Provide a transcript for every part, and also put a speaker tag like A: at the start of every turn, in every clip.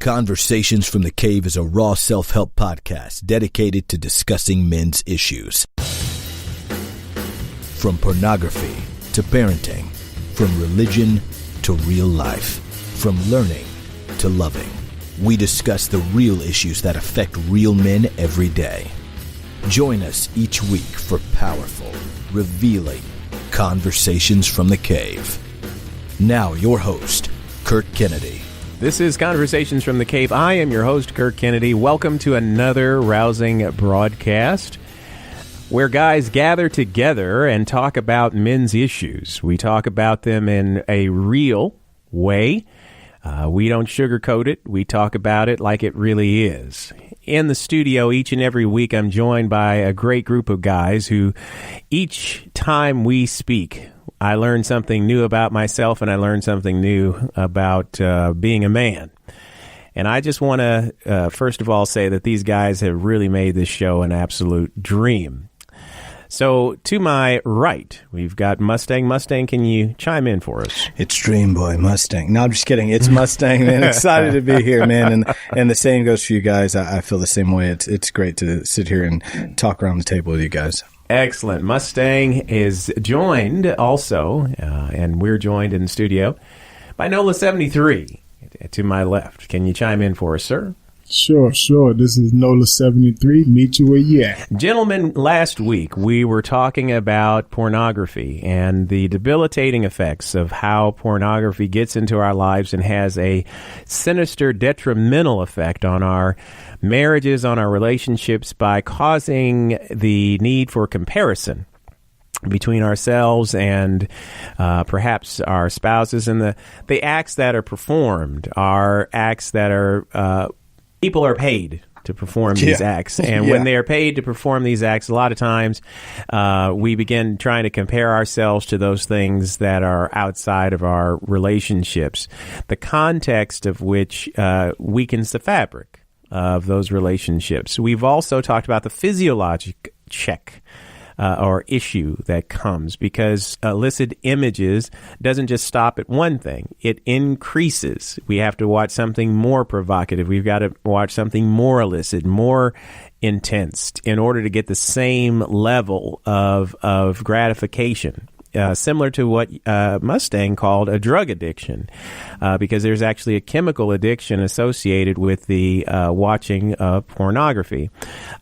A: Conversations from the Cave is a raw self-help podcast dedicated to discussing men's issues. From pornography to parenting, from religion to real life, from learning to loving. We discuss the real issues that affect real men every day. Join us each week for powerful, revealing Conversations from the Cave. Now your host, Kurt Kennedy.
B: This is Conversations from the Cave. I am your host, Kurt Kennedy. Welcome to another rousing broadcast where guys gather together and talk about men's issues. We talk about them in a real way. We don't sugarcoat it. We talk about it like it really is. In the studio each and every week, I'm joined by a great group of guys who each time we speak, I learn something new about myself, and I learn something new about being a man. And I just want to, first of all, say that these guys have really made this show an absolute dream. So to my right, we've got Mustang. Mustang, can you chime in for us?
C: It's Dream Boy Mustang. No, I'm just kidding. It's Mustang, man. Excited to be here, man. And the same goes for you guys. I feel the same way. It's great to sit here and talk around the table with you guys.
B: Excellent. Mustang is joined also, and we're joined in the studio by NOLA73 to my left. Can you chime in for us, sir?
D: Sure. This is NOLA73. Meet you where you at.
B: Gentlemen, last week we were talking about pornography and the debilitating effects of how pornography gets into our lives and has a sinister, detrimental effect on our marriages, on our relationships, by causing the need for comparison between ourselves and perhaps our spouses. And the acts that are performed are acts that are people are paid to perform these acts. And when they are paid to perform these acts, a lot of times we begin trying to compare ourselves to those things that are outside of our relationships, the context of which weakens the fabric of those relationships. We've also talked about the physiologic check or issue that comes because illicit images doesn't just stop at one thing. It increases. We have to watch something more provocative. We've got to watch something more illicit, more intense in order to get the same level of gratification. Similar to what Mustang called a drug addiction, because there's actually a chemical addiction associated with the watching of pornography.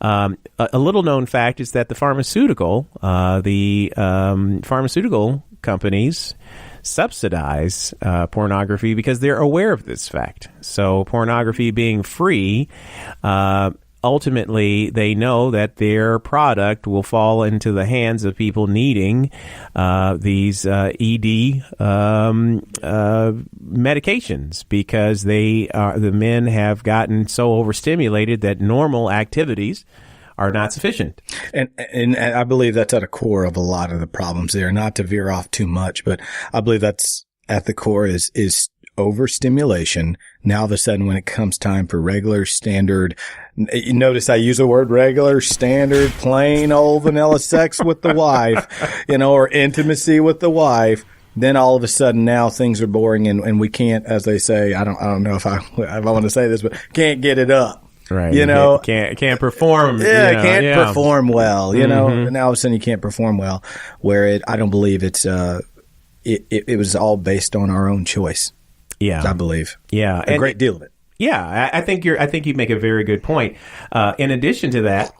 B: A little known fact is that the pharmaceutical companies subsidize pornography because they're aware of this fact. So pornography being free, ultimately, they know that their product will fall into the hands of people needing these ED medications because the men have gotten so overstimulated that normal activities are not sufficient.
C: And I believe that's at the core of a lot of the problems there. Not to veer off too much, but I believe that's at the core is overstimulation. Now, all of a sudden, when it comes time for regular, standard, you notice I use the word regular, standard, plain old vanilla sex with the wife, or intimacy with the wife, then all of a sudden now things are boring and we can't, as they say, I don't know if I want to say this, but can't get it up.
B: Right. Can't perform.
C: Can't perform well, and now all of a sudden you can't perform well, where I don't believe it was all based on our own choice.
B: Yeah,
C: I believe.
B: Yeah,
C: a great deal of it.
B: Yeah, I think you make a very good point. In addition to that,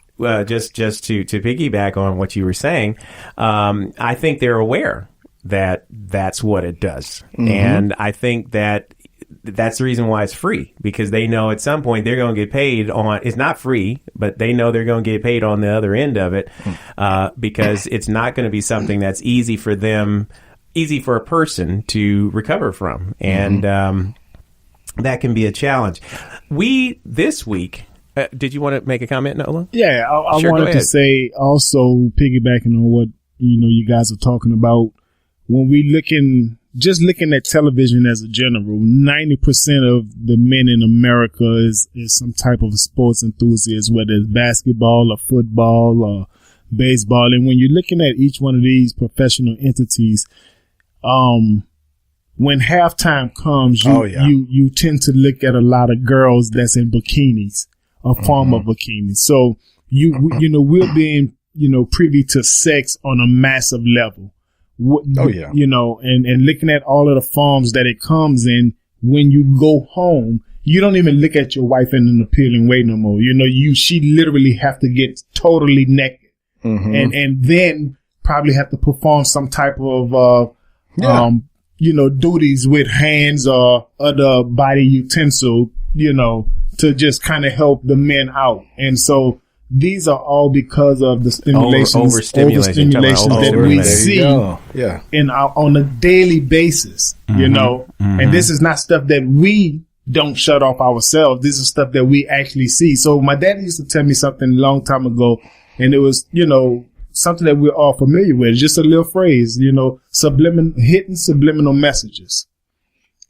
B: just to piggyback on what you were saying, I think they're aware that that's what it does, and I think that that's the reason why it's free, because they know at some point they're going to get paid on. It's not free, but they know they're going to get paid on the other end of it, because it's not going to be something that's easy for a person to recover from. And that can be a challenge. This week, did you want to make a comment, Nola?
D: Yeah, I wanted to say also, piggybacking on what you guys are talking about, when we looking at television as a general, 90% of the men in America is some type of a sports enthusiast, whether it's basketball or football or baseball. And when you're looking at each one of these professional entities, when when halftime comes, you tend to look at a lot of girls that's in bikinis, a form of bikini. So we're being, privy to sex on a massive level. And looking at all of the forms that it comes in. When you go home, you don't even look at your wife in an appealing way no more. She literally have to get totally naked and then probably have to perform some type of, duties with hands or other body utensil, to just kind of help the men out. And so these are all because of the overstimulation that we see on a daily basis, and this is not stuff that we don't shut off ourselves. This is stuff that we actually see. So my dad used to tell me something a long time ago, and it was, something that we're all familiar with. Just a little phrase, hitting subliminal messages.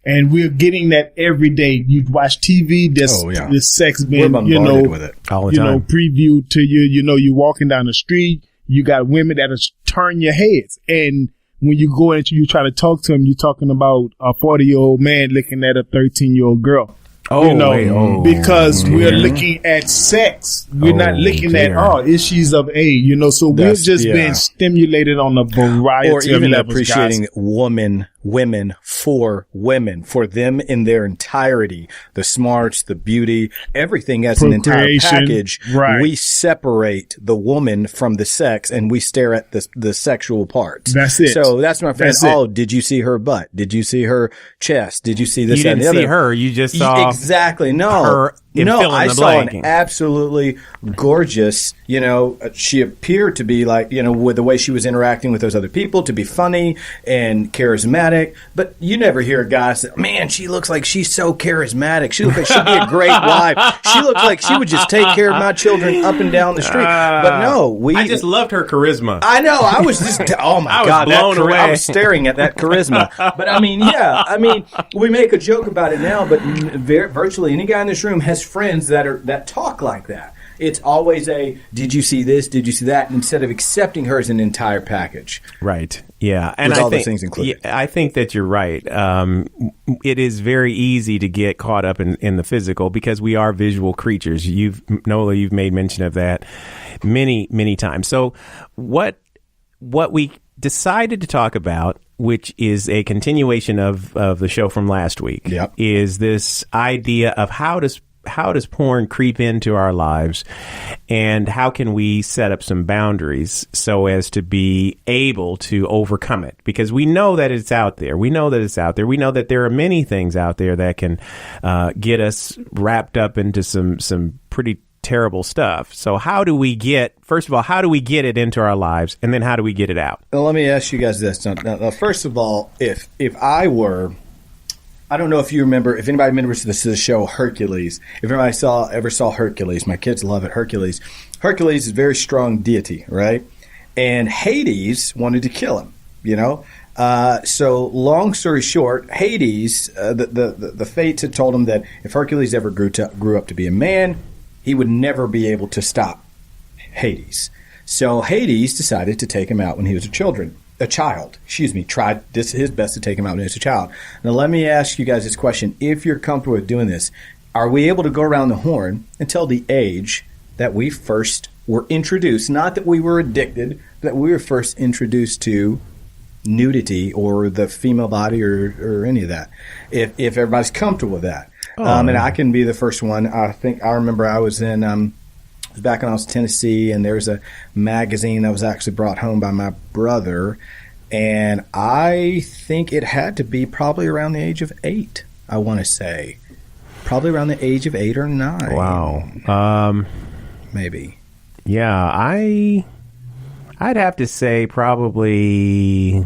D: And we're getting that every day. You watch TV, there's sex being,
C: with it
B: all the time.
D: Previewed to you. You're walking down the street. You got women that'll turn your heads. And when you go into, you try to talk to them, you're talking about a 40-year-old man looking at a 13-year-old girl. Because we're looking at sex. We're not looking at issues of age, so we're just being stimulated on a variety of levels. Or even
C: appreciating women for women, for them in their entirety, the smarts, the beauty, everything as an entire package.
D: Right.
C: We separate the woman from the sex and we stare at the sexual parts.
D: That's it.
C: So that's my friend. Did you see her butt? Did you see her chest? Did you see this?
B: You didn't see her. You just saw
C: exactly. No,
B: her.
C: I saw an absolutely gorgeous, she appeared to be like, with the way she was interacting with those other people, to be funny and charismatic. But you never hear a guy say, man, she looks like she's so charismatic. She looks like she'd be a great wife. She looks like she would just take care of my children up and down the street. But no,
B: I just loved her charisma.
C: I know. I was just, oh my God.
B: Blown away.
C: I was staring at that charisma. But we make a joke about it now, but virtually any guy in this room has friends that talk like that. It's always did you see this? Did you see that? Instead of accepting her as an entire package.
B: Right. Yeah. And
C: with all those things included.
B: Yeah, I think that you're right. It is very easy to get caught up in the physical because we are visual creatures. Nola, you've made mention of that many, many times. So what we decided to talk about, which is a continuation of the show from last week, is this idea of how does porn creep into our lives, and how can we set up some boundaries so as to be able to overcome it? Because we know that it's out there. We know that there are many things out there that can get us wrapped up into some pretty terrible stuff. So first of all, how do we get it into our lives, and then how do we get it out?
C: Well, let me ask you guys this. Now, first of all, if I don't know if anybody remembers the show Hercules. If anybody ever saw Hercules, my kids love it. Hercules is a very strong deity, right? And Hades wanted to kill him, So long story short, Hades, the fates had told him that if Hercules ever grew up to be a man, he would never be able to stop Hades. So Hades decided to take him out when he was a child. Tried his best to take him out when he was a child. Now let me ask you guys this question. If you're comfortable with doing this, are we able to go around the horn and tell the age that we first were introduced, not that we were addicted, that we were first introduced to nudity or the female body or any of that, if everybody's comfortable with that? And I can be the first one. I remember I was in back when I was in Tennessee, and there was a magazine that was actually brought home by my brother, and I think it had to be probably around the age of 8, I want to say. Probably around the age of 8 or 9.
B: Wow.
C: Maybe.
B: Yeah, I'd have to say probably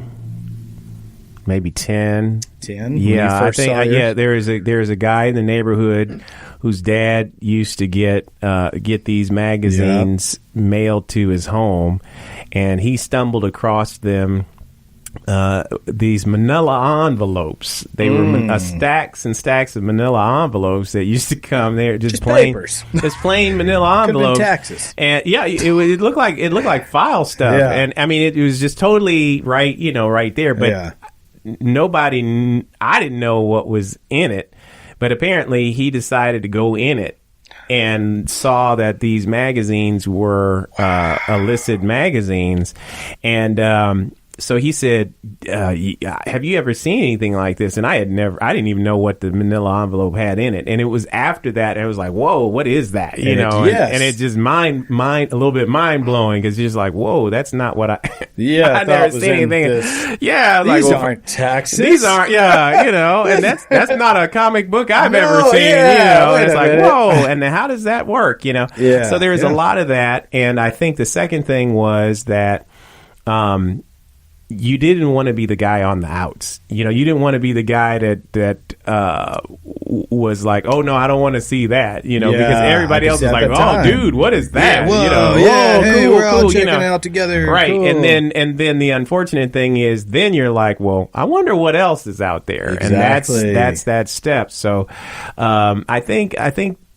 B: maybe 10.
C: 10?
B: Yeah, I think there's a guy in the neighborhood whose dad used to get these magazines mailed to his home, and he stumbled across them. These manila envelopes. They were stacks and stacks of manila envelopes that used to come there, just plain
C: papers.
B: Just plain manila envelopes.
C: Taxes.
B: And it looked like file stuff.
C: Yeah.
B: And I mean, it was just totally right there. But I didn't know what was in it, but apparently he decided to go in it and saw that these magazines were illicit magazines. And so he said, have you ever seen anything like this? And I didn't even know what the manila envelope had in it. And it was after that, I was like, whoa, what is that? You know, and it just a little bit mind blowing, because you're just like, whoa, that's not what I've never seen anything. Yeah.
C: These aren't taxes.
B: These aren't, you know, and that's not a comic book I've ever seen, you know, and it's like, whoa, and then how does that work? You know?
C: Yeah.
B: So there was a lot of that. And I think the second thing was that, you didn't want to be the guy on the outs. You know, you didn't want to be the guy that was like, oh, no, I don't want to see that, you know, because everybody else is like, oh, dude, what is that?
C: Yeah, whoa,
B: you know,
C: hey,
B: cool,
C: we're all
B: cool,
C: checking
B: you know.
C: out together.
B: Right.
C: Cool.
B: And then the unfortunate thing is then you're like, well, I wonder what else is out there.
C: Exactly.
B: And that's that step. So I think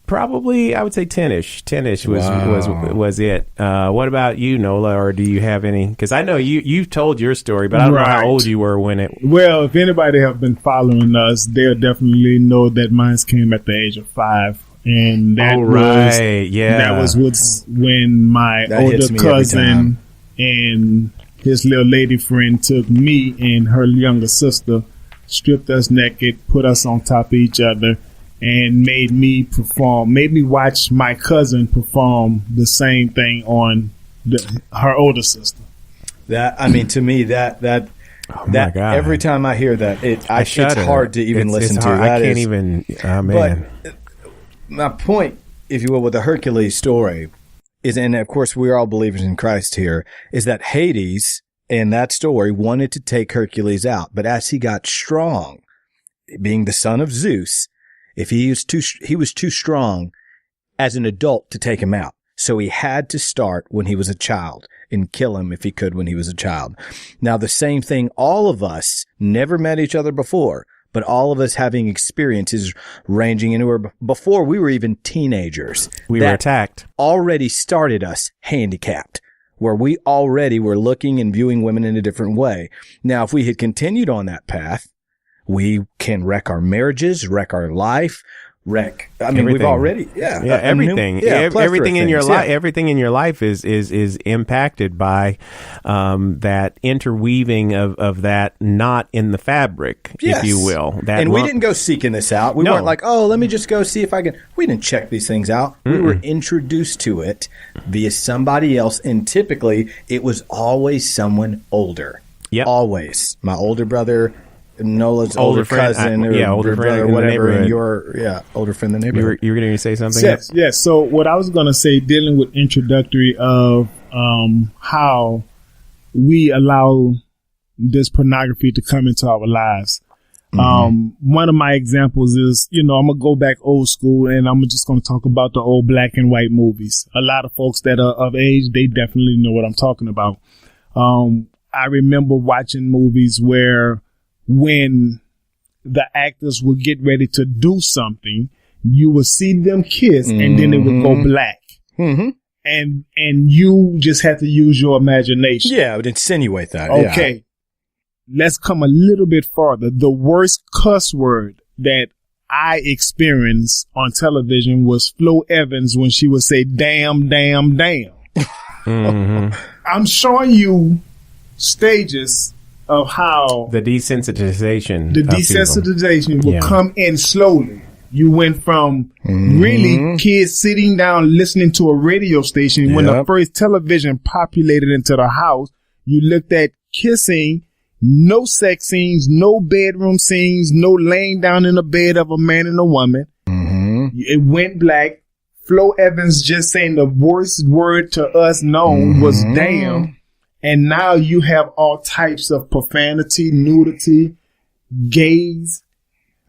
B: probably I would say 10-ish. 10-ish was it. What about you, Nola, or do you have any? Because I know you've told your story, but I don't know how old you were when it.
D: Well, if anybody have been following us, they'll definitely know that mine came at the age of 5, and that was when my older cousin and his little lady friend took me and her younger sister, stripped us naked, put us on top of each other, and made me watch my cousin perform the same thing on her older sister.
C: To me, that every time I hear that, it's hard to even listen to.
B: I can't even. Oh, man.
C: But my point, if you will, with the Hercules story is, and of course we're all believers in Christ here, is that Hades in that story wanted to take Hercules out, but as he got strong, being the son of Zeus, he was too strong as an adult to take him out. So he had to start when he was a child and kill him if he could when he was a child. Now, the same thing, all of us never met each other before, but all of us having experiences ranging anywhere before we were even teenagers.
B: We were attacked.
C: Already started us handicapped, where we already were looking and viewing women in a different way. Now, if we had continued on that path, we can wreck our marriages, wreck our life,
B: everything.
C: We've already,
B: everything. Everything in your life, everything in your life is impacted by that interweaving of that knot in the fabric, if you will.
C: And we didn't go seeking this out. We weren't like, oh, let me just go see if I can. We didn't check these things out. We were introduced to it via somebody else, and typically it was always someone older.
B: Yep.
C: Always. My older brother, Nola's older cousin, older brother, whatever, and your older friend in the neighborhood.
B: You were going to say something?
D: Yes. So what I was going to say, dealing with introductory of how we allow this pornography to come into our lives. One of my examples is, I'm going to go back old school, and I'm just going to talk about the old black and white movies. A lot of folks that are of age, they definitely know what I'm talking about. I remember watching movies where when the actors would get ready to do something, you would see them kiss, and then it would go black. And you just had to use your imagination.
C: Yeah, it would insinuate that.
D: Okay. Let's come a little bit farther. The worst cuss word that I experienced on television was Flo Evans when she would say, damn, damn, damn. I'm showing you stages of how
B: the desensitization
D: will come in slowly. You went from really kids sitting down listening to a radio station. When the first television populated into the house, you looked at kissing, no sex scenes, no bedroom scenes, no laying down in the bed of a man and a woman. It went black. Flo Evans just saying the worst word to us known was damn. And now you have all types of profanity, nudity, gays,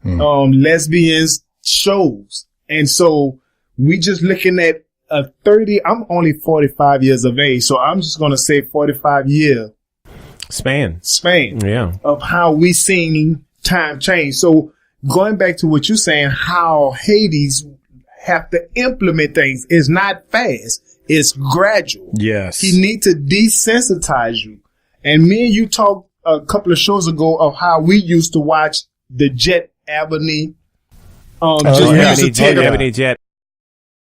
D: lesbians, shows. And so we just looking at a 30, I'm only 45 years of age, so I'm just going to say 45 year
B: span
D: of how we seen time change. So going back to what you're saying, how Hades have to implement things is not fast. It's gradual.
C: Yes.
D: He needs to desensitize you. And me and you talked a couple of shows ago of how we used to watch the Jet Ebony.
B: Ebony Jet.